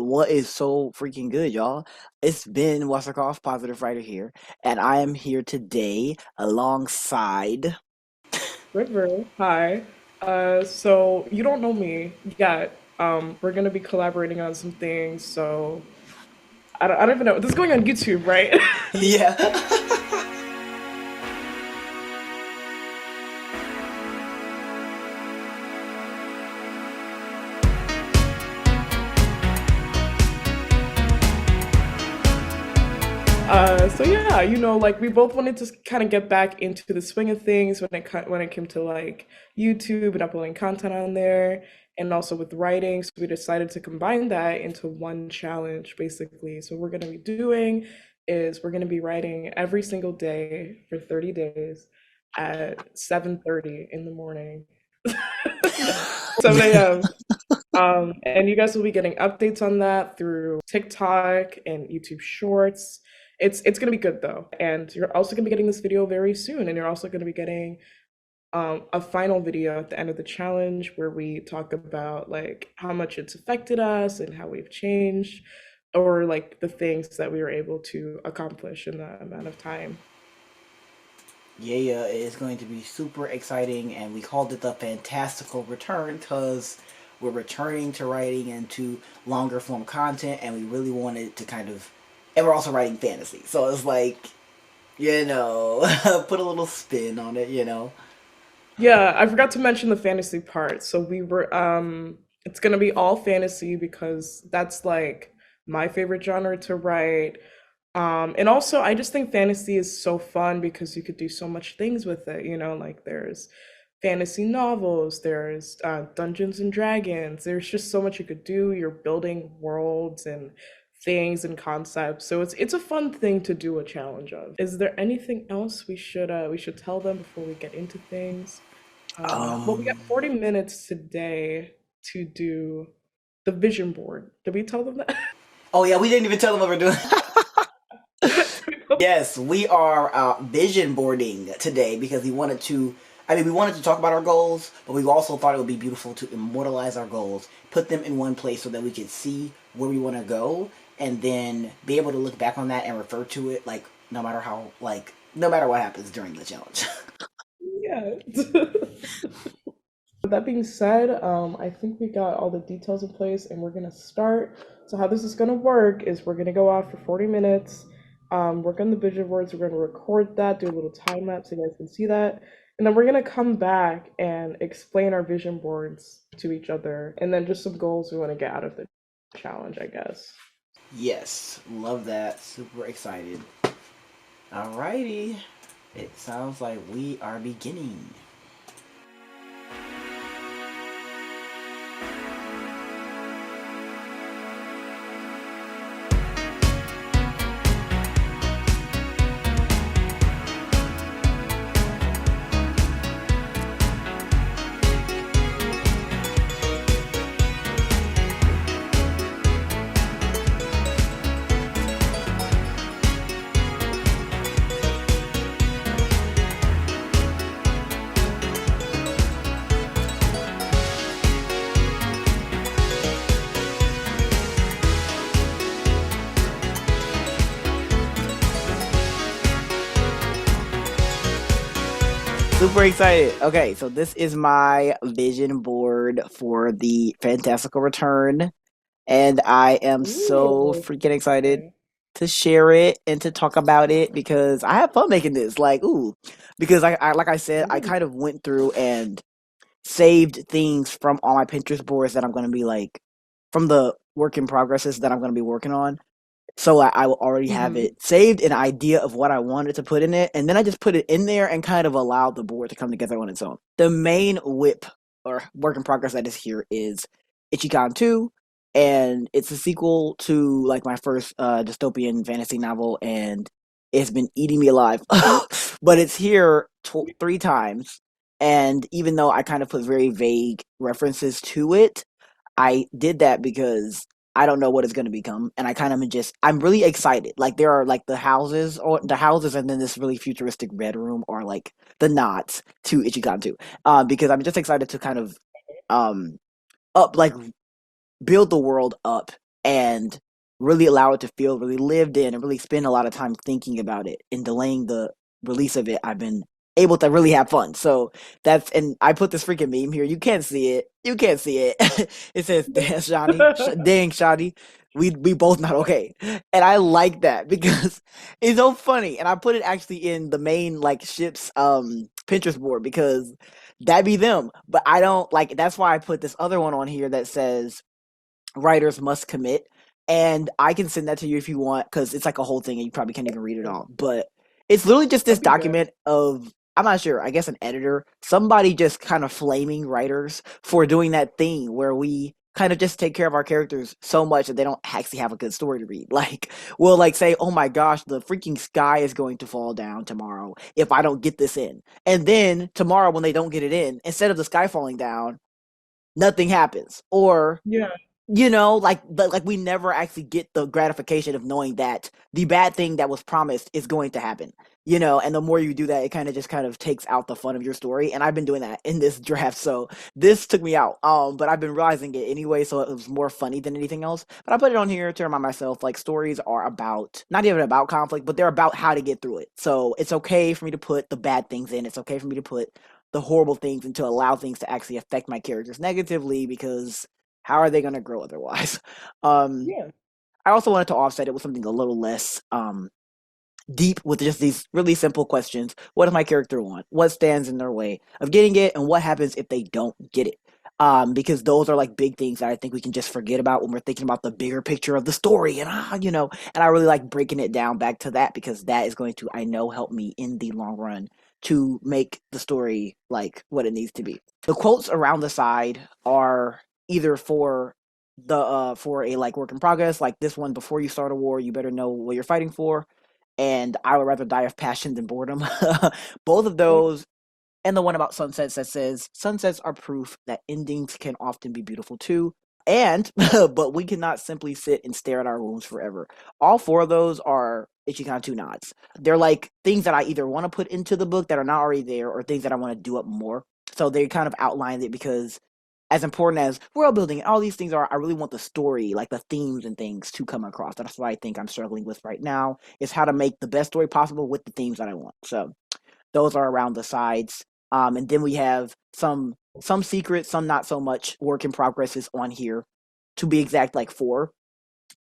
what is so freaking good, y'all? It's been Wasserkoff, Positive Writer here, and I am here today alongside. River, hi. So you don't know me yet. We're gonna be collaborating on some things. So I don't even know. This is going on YouTube, right? Yeah. So yeah, like we both wanted to kind of get back into the swing of things when it came to like YouTube and uploading content on there, and also with writing. So we decided to combine that into one challenge, basically. So what we're gonna be doing is we're gonna be writing every single day for 30 days at 7:30 in the morning, 7 a.m. And you guys will be getting updates on that through TikTok and YouTube Shorts. It's gonna be good though, and you're also gonna be getting this video very soon, and you're also gonna be getting a final video at the end of the challenge where we talk about like how much it's affected us and how we've changed, or like the things that we were able to accomplish in that amount of time. Yeah, it is going to be super exciting, and we called it the Fantastical Return because we're returning to writing and to longer form content, and we really wanted to and we're also writing fantasy, so it's like, put a little spin on it. Yeah, I forgot to mention the fantasy part. So we were it's gonna be all fantasy because that's like my favorite genre to write. And also I just think fantasy is so fun because you could do so much things with it, like there's fantasy novels, there's Dungeons and Dragons, there's just so much you could do. You're building worlds and things and concepts. So it's a fun thing to do a challenge of. Is there anything else we should tell them before we get into things? Well, we got Um. 40 minutes today to do the vision board. Did we tell them that? Oh yeah, we didn't even tell them what we're doing. Yes, we are vision boarding today because we wanted to. I mean, we wanted to talk about our goals, but we also thought it would be beautiful to immortalize our goals, put them in one place so that we could see where we want to go, and then be able to look back on that and refer to it, like no matter what happens during the challenge. Yeah. With that being said, I think we got all the details in place and we're gonna start. So how this is gonna work is we're gonna go off for 40 minutes, work on the vision boards, we're gonna record that, do a little time lapse so you guys can see that. And then we're gonna come back and explain our vision boards to each other and then just some goals we want to get out of the challenge, I guess. Yes, love that. Super excited. Alrighty, it sounds like we are beginning. Super excited. Okay, so this is my vision board for the Fantastical Return, and I am so Ooh, freaking excited okay. to share it and to talk about it because I have fun making this. Like, ooh, because I like I said, I Ooh. kind of went through and saved things from all my Pinterest boards that I'm going to be like from the work in progresses that I'm going to be working on. So I will already have Mm-hmm. it saved, an idea of what I wanted to put in it, and then I just put it in there and kind of allowed the board to come together on its own. The main whip or work in progress that is here is Ichikan 2, and it's a sequel to like my first dystopian fantasy novel, and it's been eating me alive. But it's here 3 times, and even though I kind of put very vague references to it, I did that because I don't know what it's going to become, and I'm really excited. Like there are like the houses, and then this really futuristic red room are like the nods to Ichikan too, because I'm just excited to kind of um up like build the world up and really allow it to feel really lived in and really spend a lot of time thinking about it and delaying the release of it, I've been able to really have fun. So that's, and I put this freaking meme here. You can't see it. You can't see it. It says, "Dang, Shani, dang, Shani, we both not okay." And I like that because it's so funny. And I put it actually in the main like ship's Pinterest board because that be them. But I don't like. That's why I put this other one on here that says writers must commit. And I can send that to you if you want, because it's like a whole thing and you probably can't even read it all. But it's literally just this That'd be good. document of, I'm not sure, I guess an editor, somebody just kind of flaming writers for doing that thing where we kind of just take care of our characters so much that they don't actually have a good story to read. Like, we'll like say, oh my gosh, the freaking sky is going to fall down tomorrow if I don't get this in. And then tomorrow when they don't get it in, instead of the sky falling down, nothing happens. Or Yeah. like, but like we never actually get the gratification of knowing that the bad thing that was promised is going to happen. And the more you do that, it kind of takes out the fun of your story. And I've been doing that in this draft, so this took me out. But I've been realizing it anyway, so it was more funny than anything else. But I put it on here to remind myself, like, stories are about not even about conflict, but they're about how to get through it. So it's okay for me to put the bad things in. It's okay for me to put the horrible things and to allow things to actually affect my characters negatively, because how are they going to grow otherwise? Um, Yeah. I also wanted to offset it with something a little less deep, with just these really simple questions. What does my character want? What stands in their way of getting it? And what happens if they don't get it? Because those are like big things that I think we can just forget about when we're thinking about the bigger picture of the story. And I really like breaking it down back to that, because that is going to, I know, help me in the long run to make the story like what it needs to be. The quotes around the side are either for a like work in progress, like this one: "Before you start a war, you better know what you're fighting for," and "I would rather die of passion than boredom." Both of Mm. those, and the one about sunsets that says, "Sunsets are proof that endings can often be beautiful too." And but we cannot simply sit and stare at our wounds forever. All four of those are Ichikan 2 nods. They're like things that I either want to put into the book that are not already there, or things that I want to do up more. So they kind of outlined it because, as important as world building and all these things are, I really want the story, like the themes and things, to come across. That's what I think I'm struggling with right now, is how to make the best story possible with the themes that I want. So those are around the sides. And then we have some secrets, some not so much work in progresses on here. To be exact, like four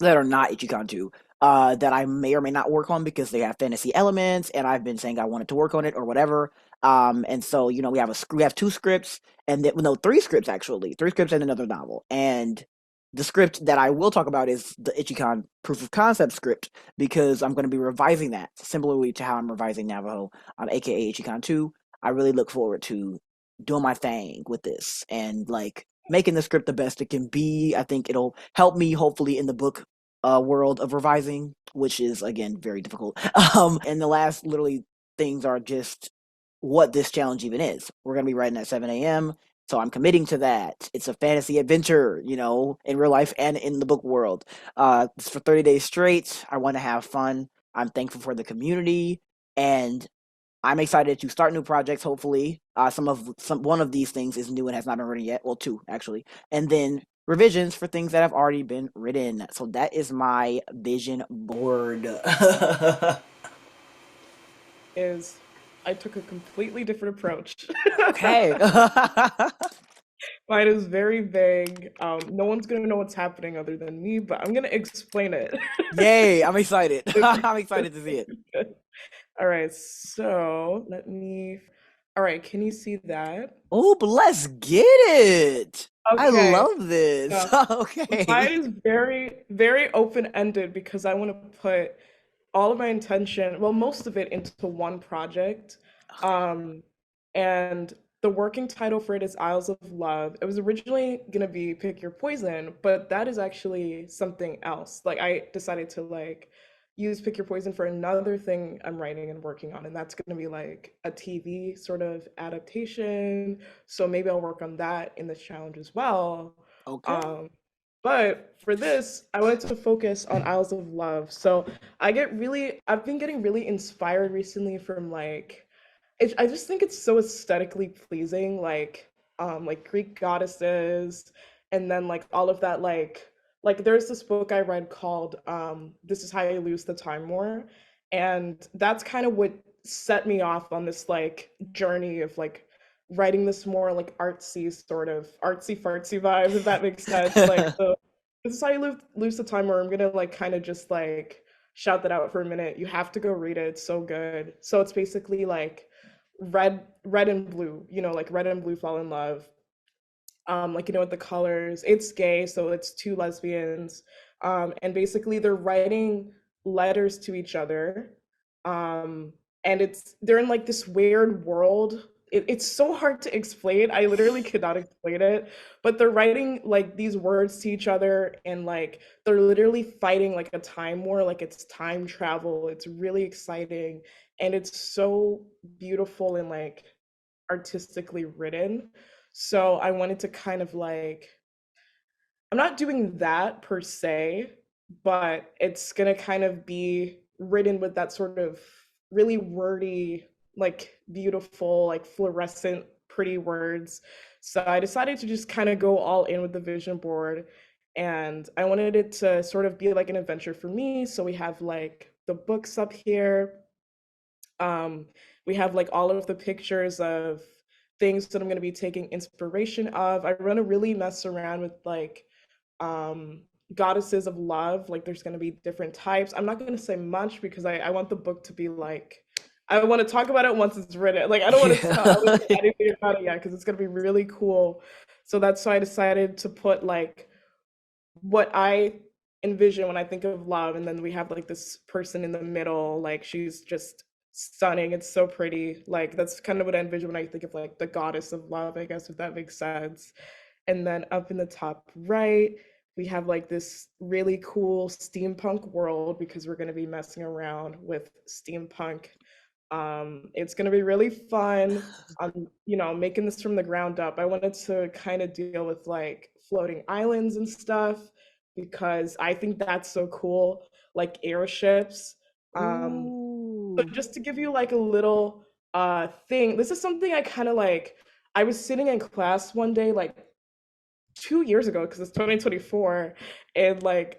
that are not Ichikan 2, that I may or may not work on because they have fantasy elements, and I've been saying I wanted to work on it or whatever. And so we have two scripts, and then, no, three scripts actually, three scripts and another novel. And the script that I will talk about is the Ichikan proof of concept script, because I'm going to be revising that similarly to how I'm revising Navajo, aka Ichikan 2. I really look forward to doing my thing with this and like making the script the best it can be. I think it'll help me hopefully in the book world of revising, which is again very difficult. And the last literally things are just what this challenge even is. We're gonna be writing at 7 a.m. So I'm committing to that. It's a fantasy adventure, in real life and in the book world. It's for 30 days straight. I want to have fun. I'm thankful for the community, and I'm excited to start new projects. Hopefully, some one of these things is new and has not been written yet. Well, two actually, and then revisions for things that have already been written. So that is my vision board. Is I took a completely different approach. Okay. Mine is very vague. No one's gonna know what's happening other than me, but I'm gonna explain it. Yay! I'm excited. I'm excited to see it. All right, so let me. All right, can you see that? Oh, but let's get it. I Okay, love this. so Okay. mine is very, very open-ended because I want to put all of my intention, well, most of it into one project. Um, and the working title for it is Isles of Love. It was originally gonna be Pick Your Poison, but that is actually something else. Like I decided to like use Pick Your Poison for another thing I'm writing and working on, and that's gonna be like a TV sort of adaptation. So maybe I'll work on that in this challenge as well. Okay. Um, but for this, I wanted to focus on Isles of Love. So I've been getting really inspired recently from I just think it's so aesthetically pleasing, like Greek goddesses, and then like all of that like like there's this book I read called This Is How You Lose the Time More, and that's kind of what set me off on this like journey of like writing this more like artsy sort of artsy fartsy vibe, if that makes sense. Like so this is how you lose the time more. I'm gonna like kind of just like shout that out for a minute. You have to go read it. It's so good. So it's basically like red and blue, you know, like red and blue fall in love, like with the colors. It's gay, so it's two lesbians, and basically they're writing letters to each other, um, and they're in like this weird world. It's so hard to explain. I literally could not explain it, but they're writing like these words to each other, and like they're literally fighting like a time war, like it's time travel. It's really exciting, and it's so beautiful and like artistically written. So I wanted to kind of like, I'm not doing that per se, but it's gonna kind of be written with that sort of really wordy, like beautiful, like fluorescent, pretty words. So I decided to just kind of go all in with the vision board. And I wanted it to sort of be like an adventure for me. So we have like the books up here. Um, we have like all of the pictures of things that I'm going to be taking inspiration of. I want to really mess around with like um, goddesses of love. Like there's going to be different types. I'm not going to say much because I want the book to be like, I want to talk about it once it's written. Like I don't want to tell Yeah. anything about it yet because it's going to be really cool. So that's why I decided to put like what I envision when I think of love, and then we have like this person in the middle, like she's just stunning. It's so pretty. Like that's kind of what I envision when I think of like the goddess of love, I guess, if that makes sense. And then up in the top right, we have like this really cool steampunk world because we're going to be messing around with steampunk. It's going to be really fun. I'm, making this from the ground up. I wanted to kind of deal with like floating islands and stuff because I think that's so cool, like airships. But Ooh. just to give you like a little thing, this is something I kind of like. I was sitting in class one day, like 2 years ago, because it's 2024, and like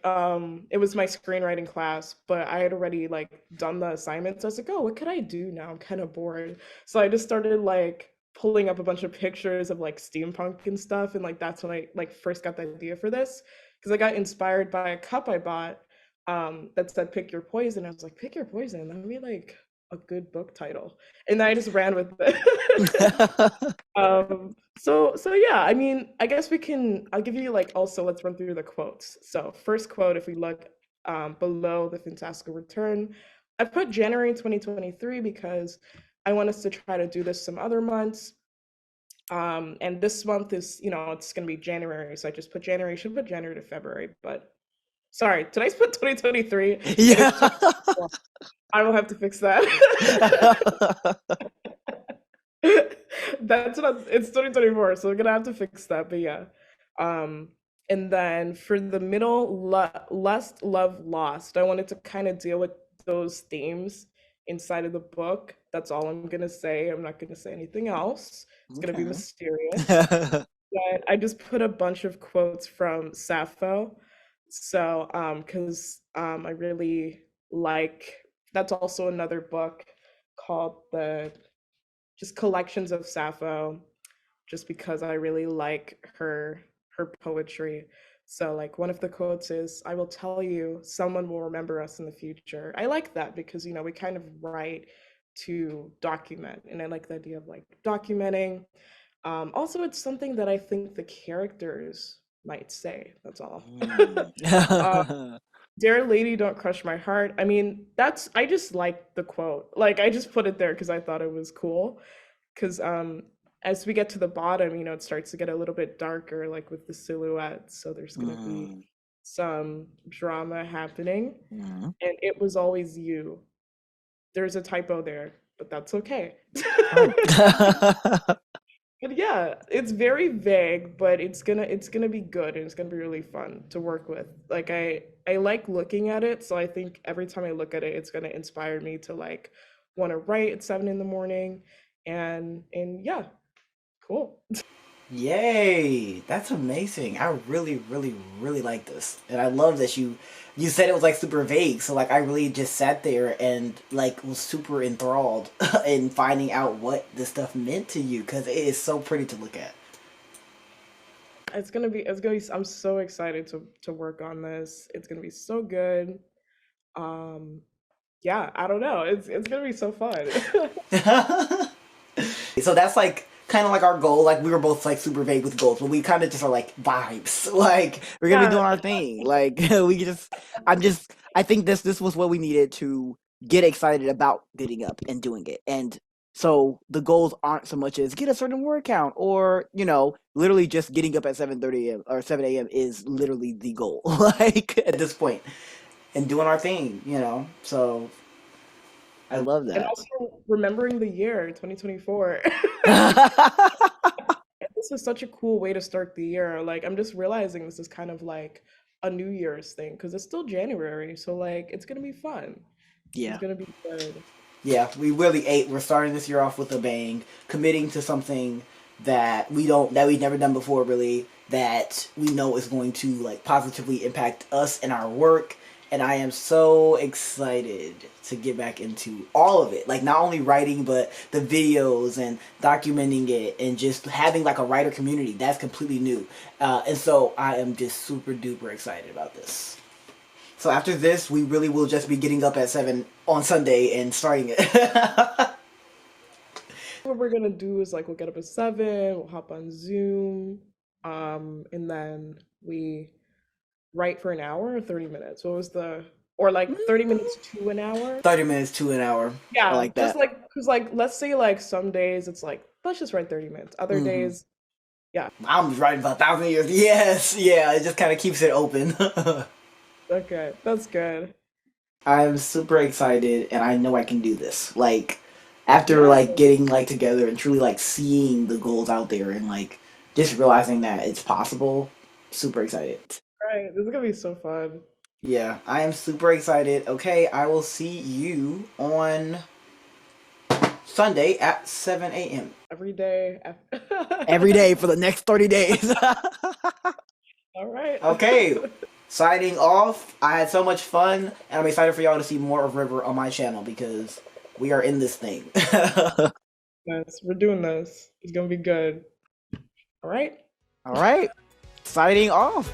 it was my screenwriting class, but I had already like done the assignments. I was like, oh, what could I do now? I'm kind of bored. So I just started like pulling up a bunch of pictures of like steampunk and stuff, and like that's when I like first got the idea for this, because I got inspired by a cup I bought that said pick your poison. I was like, pick your poison, that would be like a good book title. And then I just ran with it. So yeah, I mean, I guess I'll give you like also let's run through the quotes. So first quote, if we look below the Fantastical return, I put January 2023 because I want us to try to do this some other months. And this month is, it's gonna be January, so I just put January, should put January to February, but sorry, did I put 2023 and Yeah. it's 2024? I will have to fix that. That's not, it's 2024, so we're gonna have to fix that. But yeah. Um, and then for the middle, lust, love, lost, I wanted to kind of deal with those themes inside of the book. That's all I'm gonna say. I'm not gonna say anything else. It's gonna be Okay. mysterious. But I just put a bunch of quotes from Sappho. So, because I really like, that's also another book called the just collections of Sappho, just because I really like her poetry. So like one of the quotes is, I will tell you, someone will remember us in the future. I like that because we kind of write to document, and I like the idea of like documenting. Also, it's something that I think the characters might say. That's all. Mm. uh, Dear lady, don't crush my heart. I mean, I just like the quote. Like I just put it there because I thought it was cool. Because as we get to the bottom, it starts to get a little bit darker, like with the silhouette. So there's gonna be Mm. some drama happening. Mm. And it was always you. There's a typo there, but that's okay. Oh. But yeah, it's very vague, but it's gonna be good, and it's gonna be really fun to work with. Like I like looking at it, so I think every time I look at it, it's gonna inspire me to like want to write at 7 in the morning, and yeah, cool. Yay! That's amazing. I really, really, really like this, and I love that you said it was like super vague. So like I really just sat there and like was super enthralled in finding out what this stuff meant to you because it is so pretty to look at. I'm so excited to work on this. It's gonna be so good. Um, yeah, I don't know. It's gonna be so fun. So that's like kind of like our goal. Like we were both like super vague with goals, but we kind of just are like vibes. Like we're gonna be Yeah, doing our thing. Like we just, I think this was what we needed to get excited about getting up and doing it. And so the goals aren't so much as get a certain word count or literally just getting up at 7:30 a.m. or 7 a.m. is literally the goal. Like at this point, and doing our thing. So I love and that. also remembering the year 2024. This is such a cool way to start the year. Like, I'm just realizing this is kind of like a New Year's thing because it's still January. So, like, it's gonna be fun. It's Yeah. gonna be good. Yeah, we really ate. We're starting this year off with a bang, committing to something that we've never done before, really, that we know is going to like positively impact us and our work. And I am so excited to get back into all of it. Like not only writing, but the videos and documenting it and just having like a writer community. That's completely new. And so I am just super duper excited about this. So after this, we really will just be getting up at 7 on Sunday and starting it. What we're gonna do is like we'll get up at 7, we'll hop on Zoom, and then we write for an hour or 30 minutes. What was the or like 30 minutes to an hour? 30 minutes to an hour. I Yeah, like just that. like because like let's say like some days it's like let's just write 30 minutes. Other Hmm. days, yeah, I'm just writing about 1,000 years. Yes, yeah, it just kind of keeps it open. okay, that's good. I'm super excited, and I know I can do this. Like after Yeah, like getting like together and truly like seeing the goals out there and like just realizing that it's possible. Super excited. right. This is gonna be so fun. Yeah, I am super excited. Okay, I will see you on Sunday at 7 a.m. Every day. every day for the next 30 days. All right. Okay, signing off. I had so much fun, and I'm excited for y'all to see more of River on my channel because we are in this thing. Yes, we're doing this. It's gonna be good. All right. All right, signing off.